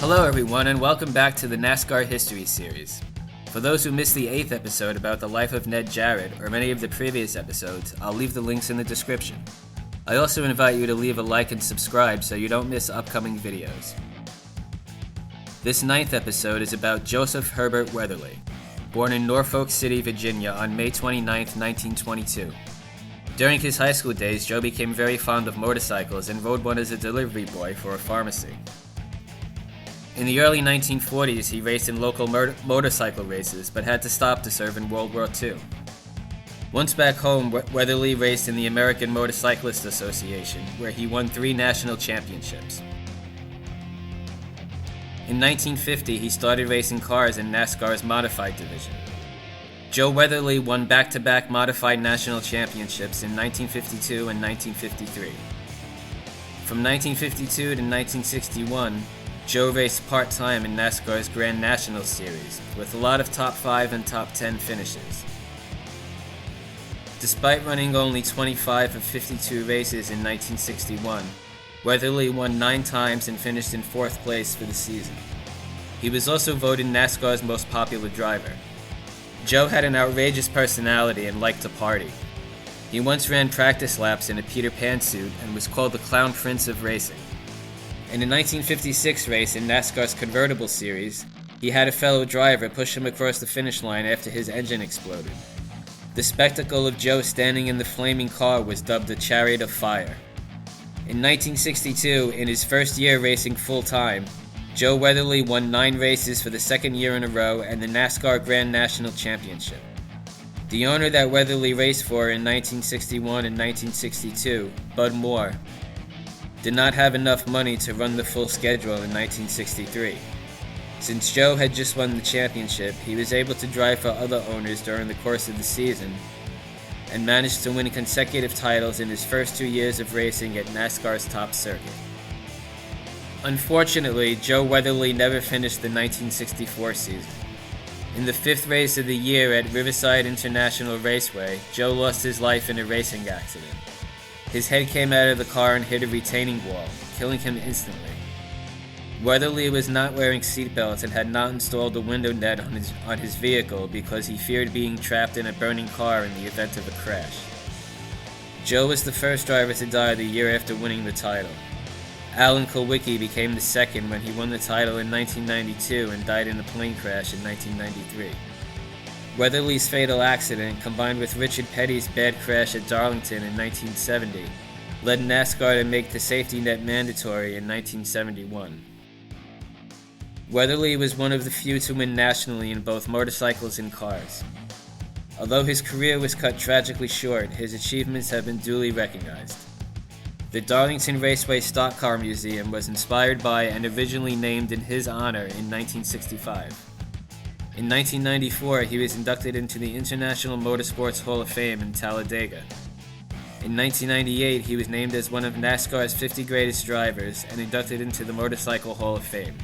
Hello everyone and welcome back to the NASCAR History Series. For those who missed the 8th episode about the life of Ned Jarrett or many of the previous episodes, I'll leave the links in the description. I also invite you to leave a like and subscribe so you don't miss upcoming videos. This 9th episode is about Joseph Herbert Weatherly, born in Norfolk City, Virginia on May 29, 1922. During his high school days, Joe became very fond of motorcycles and rode one as a delivery boy for a pharmacy. In the early 1940s, he raced in local motorcycle races, but had to stop to serve in World War II. Once back home, Weatherly raced in the American Motorcyclist Association, where he won 3 national championships. In 1950, he started racing cars in NASCAR's modified division. Joe Weatherly won back-to-back modified national championships in 1952 and 1953. From 1952 to 1961, Joe raced part-time in NASCAR's Grand National series, with a lot of top 5 and top 10 finishes. Despite running only 25 of 52 races in 1961, Weatherly won 9 times and finished in 4th place for the season. He was also voted NASCAR's most popular driver. Joe had an outrageous personality and liked to party. He once ran practice laps in a Peter Pan suit and was called the Clown Prince of Racing. In a 1956 race in NASCAR's Convertible Series, he had a fellow driver push him across the finish line after his engine exploded. The spectacle of Joe standing in the flaming car was dubbed the Chariot of Fire. In 1962, in his first year racing full-time, Joe Weatherly won 9 races for the second year in a row and the NASCAR Grand National Championship. The owner that Weatherly raced for in 1961 and 1962, Bud Moore, did not have enough money to run the full schedule in 1963. Since Joe had just won the championship, he was able to drive for other owners during the course of the season and managed to win consecutive titles in his first 2 years of racing at NASCAR's top circuit. Unfortunately, Joe Weatherly never finished the 1964 season. In the 5th race of the year at Riverside International Raceway, Joe lost his life in a racing accident. His head came out of the car and hit a retaining wall, killing him instantly. Weatherly was not wearing seatbelts and had not installed a window net on his vehicle because he feared being trapped in a burning car in the event of a crash. Joe was the first driver to die the year after winning the title. Alan Kulwicki became the second when he won the title in 1992 and died in a plane crash in 1993. Weatherly's fatal accident, combined with Richard Petty's bad crash at Darlington in 1970, led NASCAR to make the safety net mandatory in 1971. Weatherly was one of the few to win nationally in both motorcycles and cars. Although his career was cut tragically short, his achievements have been duly recognized. The Darlington Raceway Stock Car Museum was inspired by and originally named in his honor in 1965. In 1994, he was inducted into the International Motorsports Hall of Fame in Talladega. In 1998, he was named as one of NASCAR's 50 greatest drivers and inducted into the Motorcycle Hall of Fame.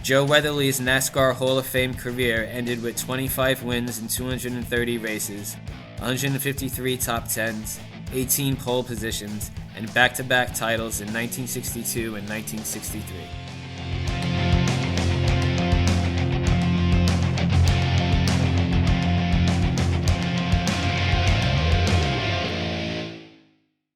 Joe Weatherly's NASCAR Hall of Fame career ended with 25 wins in 230 races, 153 top 10s, 18 pole positions, and back-to-back titles in 1962 and 1963.